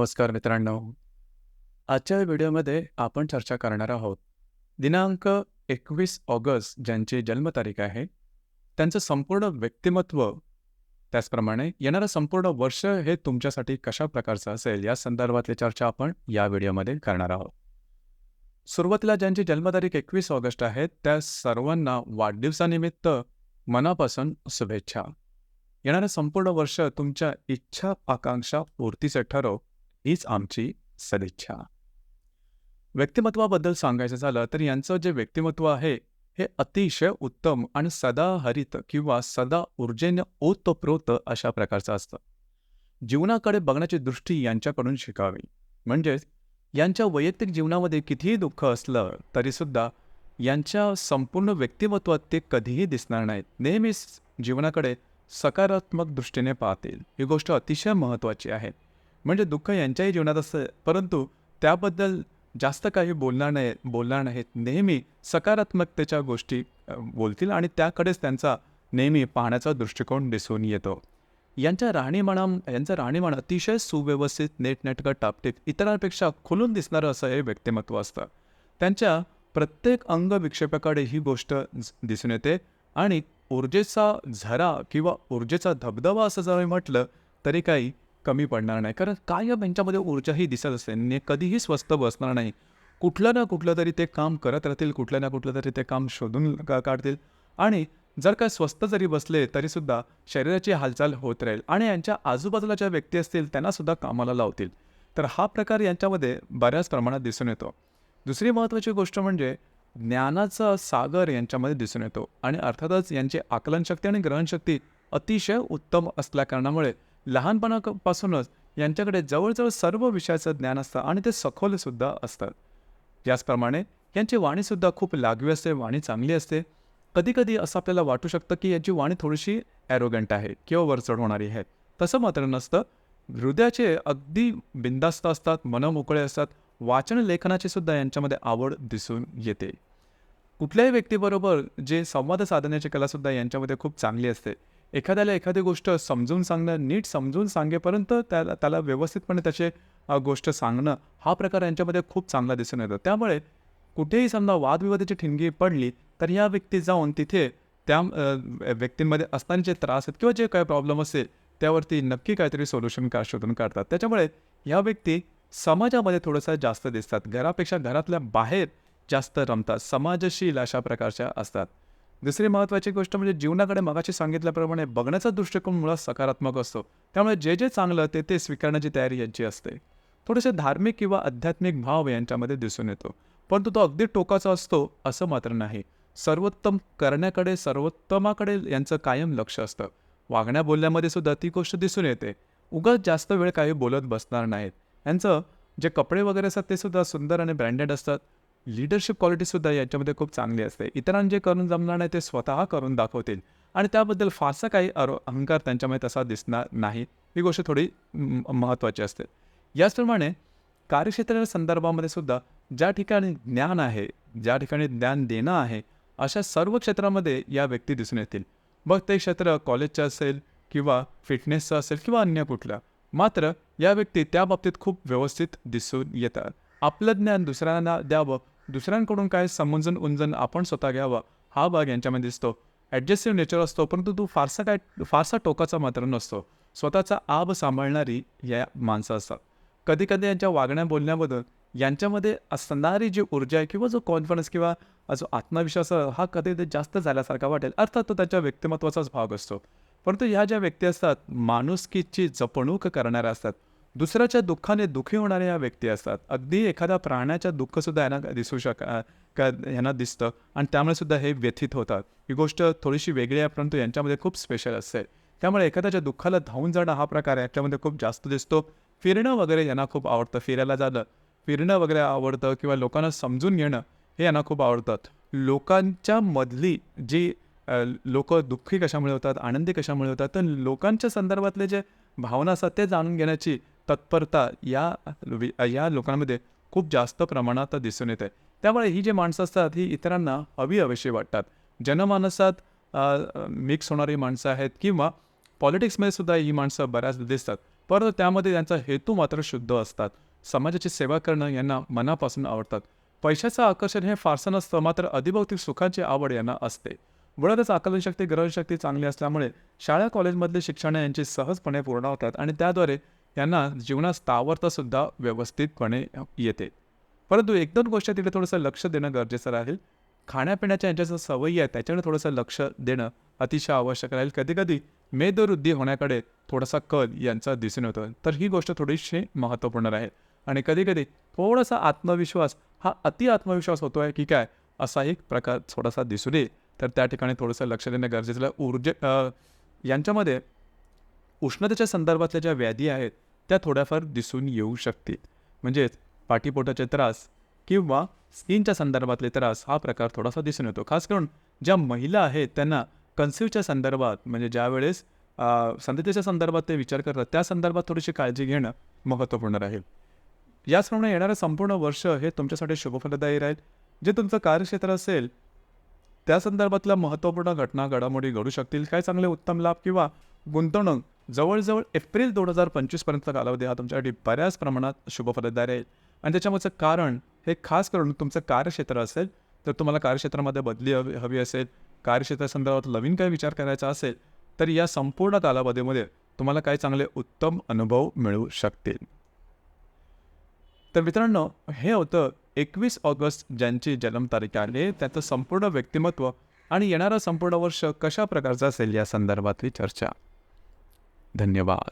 नमस्कार मित्रांनो. आजच्या व्हिडिओमध्ये आपण चर्चा करणार आहोत. दिनांक 21 ऑगस्ट ज्यांची जन्मतारीख आहे, त्यांचं संपूर्ण व्यक्तिमत्व, त्याचप्रमाणे येणारं संपूर्ण वर्ष हे तुमच्यासाठी कशा प्रकारचं असेल या संदर्भातली चर्चा आपण या व्हिडिओमध्ये करणार आहोत. सुरुवातीला ज्यांची जन्मतारीख 21 ऑगस्ट आहे त्या सर्वांना वाढदिवसानिमित्त मनापासून शुभेच्छा. येणारं संपूर्ण वर्ष तुमच्या इच्छा आकांक्षा पूर्तीचे ठरो हीच आमची सदिच्छा. व्यक्तिमत्वाबद्दल सांगायचं झालं तर यांचं जे व्यक्तिमत्व आहे हे अतिशय उत्तम आणि सदा हरित किंवा सदा ऊर्जेने ओतप्रोत अशा प्रकारचं असतं. जीवनाकडे बघण्याची दृष्टी यांच्याकडून शिकावी. म्हणजेच यांच्या वैयक्तिक जीवनामध्ये कितीही दुःख असलं तरीसुद्धा यांच्या संपूर्ण व्यक्तिमत्वात ते कधीही दिसणार नाहीत. नेहमीच जीवनाकडे सकारात्मक दृष्टीने पाहतील. ही गोष्ट अतिशय महत्त्वाची आहे. म्हणजे दुःख यांच्याही जीवनात असतं, परंतु त्याबद्दल जास्त काही बोलणार नाहीत. नेहमी सकारात्मकतेच्या गोष्टी बोलतील आणि त्याकडेच त्यांचा नेहमी पाहण्याचा दृष्टिकोन दिसून येतो. यांचं राहणीमान अतिशय सुव्यवस्थित, नेटनेटकं, टापटीप, इतरांपेक्षा खुलून दिसणारं असं हे व्यक्तिमत्व असतं. त्यांच्या प्रत्येक अंगविक्षेपाकडे ही गोष्ट दिसून येते आणि ऊर्जेचा झरा किंवा ऊर्जेचा धबधबा असं जर म्हटलं तरी काही कमी पडणार नाही. कारण कायम यांच्यामध्ये ऊर्जाही दिसत असते. कधीही स्वस्त बसणार नाही. कुठलं ना कुठलं तरी ते काम करत राहतील, कुठलं ना कुठलं तरी ते काम शोधून काढतील आणि जर काय स्वस्त जरी बसले तरीसुद्धा शरीराची हालचाल होत राहील आणि यांच्या आजूबाजूला ज्या व्यक्ती असतील त्यांनासुद्धा कामाला लावतील. तर हा प्रकार यांच्यामध्ये बऱ्याच प्रमाणात दिसून येतो. दुसरी महत्त्वाची गोष्ट म्हणजे ज्ञानाचा सागर यांच्यामध्ये दिसून येतो आणि अर्थातच यांची आकलनशक्ती आणि ग्रहणशक्ती अतिशय उत्तम असल्याकारणामुळे लहानपणापासूनच यांच्याकडे जवळजवळ सर्व विषयाचं ज्ञान असतं आणि ते सखोलसुद्धा असतात. याचप्रमाणे यांची वाणीसुद्धा खूप लागवी असते, वाणी चांगली असते. कधीकधी असं आपल्याला वाटू शकतं की यांची वाणी थोडीशी ॲरोगंट आहे किंवा वरचढ होणारी आहे. तसं मात्र नसतं. हृदयाचे अगदी बिनधास्त असतात, मनमोकळे असतात. वाचन लेखनाची सुद्धा यांच्यामध्ये आवड दिसून येते. कुठल्याही व्यक्तीबरोबर जे संवाद साधण्याची कलासुद्धा यांच्यामध्ये खूप चांगली असते. एखाद्याला एखादी गोष्ट समजून सांगणं, नीट समजून सांगेपर्यंत त्याला व्यवस्थितपणे त्याचे गोष्ट सांगणं हा प्रकार यांच्यामध्ये खूप चांगला दिसून येतो. त्यामुळे कुठेही समजा वादविवादाची ठिणगी पडली तर या व्यक्ती जाऊन तिथे त्या व्यक्तींमध्ये असताना जे त्रास आहेत किंवा जे काही प्रॉब्लेम असेल त्यावरती नक्की काहीतरी सोल्युशन शोधून काढतात. त्याच्यामुळे या व्यक्ती समाजामध्ये थोडंसं जास्त दिसतात. घरापेक्षा घरातल्या बाहेर जास्त रमतात. समाजशील अशा प्रकारच्या असतात. दुसरी महत्त्वाची गोष्ट म्हणजे जीवनाकडे मगाशी सांगितल्याप्रमाणे बघण्याचा दृष्टिकोन मुळात सकारात्मक असतो. त्यामुळे जे चांगलं ते स्वीकारण्याची तयारी यांची असते. थोडेसे धार्मिक किंवा आध्यात्मिक भाव यांच्यामध्ये दिसून येतो, परंतु तो अगदी टोकाचा असतो असं मात्र नाही. सर्वोत्तम करण्याकडे, सर्वोत्तमाकडे यांचं कायम लक्ष असतं. वागण्या बोलण्यामध्ये सुद्धा ती गोष्ट दिसून येते. उगाच जास्त वेळ काही बोलत बसणार नाहीत. यांचं जे कपडे वगैरे असतात ते सुद्धा सुंदर आणि ब्रँडेड असतात. लीडरशिप क्वालिटीसुद्धा यांच्यामध्ये खूप चांगली असते. इतरांना जे करून जमणार नाही ते स्वतः करून दाखवतील आणि त्याबद्दल फारसा काही अहंकार त्यांच्यामध्ये तसा दिसणार नाही. ही गोष्ट थोडी महत्त्वाची असते. याचप्रमाणे कार्यक्षेत्राच्या संदर्भामध्ये सुद्धा ज्या ठिकाणी ज्ञान आहे, ज्या ठिकाणी ज्ञान देणं आहे, अशा सर्व क्षेत्रामध्ये या व्यक्ती दिसून येतील. मग ते क्षेत्र कॉलेजचं असेल किंवा फिटनेसचं असेल किंवा अन्य कुठलं. मात्र या व्यक्ती त्या बाबतीत खूप व्यवस्थित दिसून येतात. आपलं ज्ञान दुसऱ्यांना द्यावं, दुसऱ्यांकडून काय समजून आपण स्वतः घ्यावं हा भाग यांच्यामध्ये दिसतो. ॲडजस्टिव्ह नेचर असतो, परंतु तो फारसा टोकाचा मात्र नसतो. स्वतःचा आब सांभाळणारी या माणसं असतात. कधीकधी यांच्या वागण्या बोलण्याबद्दल यांच्यामध्ये असणारी जी ऊर्जा आहे किंवा जो कॉन्फिडन्स किंवा जो आत्मविश्वास हा कधी जास्त झाल्यासारखा वाटेल. अर्थात तो त्याच्या व्यक्तिमत्वाचाच भाग असतो. परंतु ह्या ज्या व्यक्ती असतात माणुसकीची जपणूक करणाऱ्या असतात. दुसऱ्याच्या दुःखाने दुःखी होणाऱ्या या व्यक्ती असतात. अगदी एखाद्या प्राण्याच्या दुःखसुद्धा यांना दिसतं आणि त्यामुळे सुद्धा हे व्यथित होतात. ही गोष्ट थोडीशी वेगळी आहे, परंतु यांच्यामध्ये खूप स्पेशल असते. त्यामुळे एखाद्याच्या दुःखाला धावून जाणं हा प्रकार याच्यामध्ये खूप जास्त दिसतो. फिरणं वगैरे यांना खूप आवडतं. फिरणं वगैरे आवडतं किंवा लोकांना समजून घेणं हे यांना खूप आवडतात. लोकांच्या मधली जी लोक दुःखी कशामुळे होतात, आनंदी कशामुळे होतात, तर लोकांच्या संदर्भातले जे भावना असतात ते जाणून घेण्याची तत्परता या लोकांमध्ये खूप जास्त प्रमाणात दिसून येते. त्यामुळे ही जी माणसं असतात ही इतरांना हवीहवीशी वाटतात. जनमानसात मिक्स होणारी माणसं आहेत किंवा पॉलिटिक्समध्ये सुद्धा ही माणसं बऱ्याच दिसतात. परंतु त्यामध्ये त्यांचा हेतू मात्र शुद्ध असतात. समाजाची सेवा करणं यांना मनापासून आवडतात. पैशाचं आकर्षण हे फारसं नसतं, मात्र अधिभौतिक सुखाची आवड यांना असते. मुळातच आकलनशक्ती, ग्रहणशक्ती चांगली असल्यामुळे शाळा कॉलेजमधले शिक्षण यांची सहजपणे पूर्ण होतात आणि त्याद्वारे यांना जीवनात स्थावरतासुद्धा व्यवस्थितपणे येते. परंतु 1-2 गोष्टी तिकडे थोडंसं लक्ष देणं गरजेचं राहील. खाण्यापिण्याच्या यांच्या ज्या सवयी आहेत त्याच्याकडे थोडंसं लक्ष देणं अतिशय आवश्यक राहील. कधी-कधी मेदवृद्धी होण्याकडे थोडासा कल यांचा दिसून येतो. तर ही गोष्ट थोडीशी महत्त्वपूर्ण राहील. आणि कधी-कधी थोडासा आत्मविश्वास हा अति आत्मविश्वास होतोय की काय, असा एक प्रकार थोडासा दिसून येईल. तर त्या ठिकाणी थोडंसं लक्ष देणं गरजेचं आहे. यांच्यामध्ये उष्णतेच्या संदर्भातल्या ज्या व्याधी आहेत त्या थोड्याफार दिसून येऊ शकतील. म्हणजेच पाठीपोटाचे त्रास किंवा स्किनच्या संदर्भातले त्रास हा प्रकार थोडासा दिसून येतो. खास करून ज्या महिला आहेत त्यांना कन्सिव्हच्या संदर्भात, म्हणजे ज्यावेळेस संततीच्या संदर्भात ते विचार करतात त्या संदर्भात थोडीशी काळजी घेणं महत्त्वपूर्ण राहील. याचप्रमाणे येणारं संपूर्ण वर्ष हे तुमच्यासाठी शुभफलदायी राहील. जे तुमचं कार्यक्षेत्र असेल त्या संदर्भातल्या महत्त्वपूर्ण घटना घडामोडी घडू शकतील. काय चांगले उत्तम लाभ किंवा गुंतवणूक जवळजवळ एप्रिल 2025 पर्यंतचा कालावधी हा तुमच्यासाठी बऱ्याच प्रमाणात शुभफलदायी राहील. आणि त्याच्यामागचं कारण हे खास करून तुमचं कार्यक्षेत्र असेल तर तुम्हाला कार्यक्षेत्रामध्ये बदली हवी असेल, कार्यक्षेत्रासंदर्भात नवीन काही विचार करायचा असेल तर या संपूर्ण कालावधीमध्ये तुम्हाला काही चांगले उत्तम अनुभव मिळू शकतील. तर मित्रांनो, हे होतं 21 ऑगस्ट ज्यांची जन्मतारीख आहे त्याचं संपूर्ण व्यक्तिमत्व आणि येणारं संपूर्ण वर्ष कशा प्रकारचं असेल या संदर्भातली चर्चा. धन्यवाद.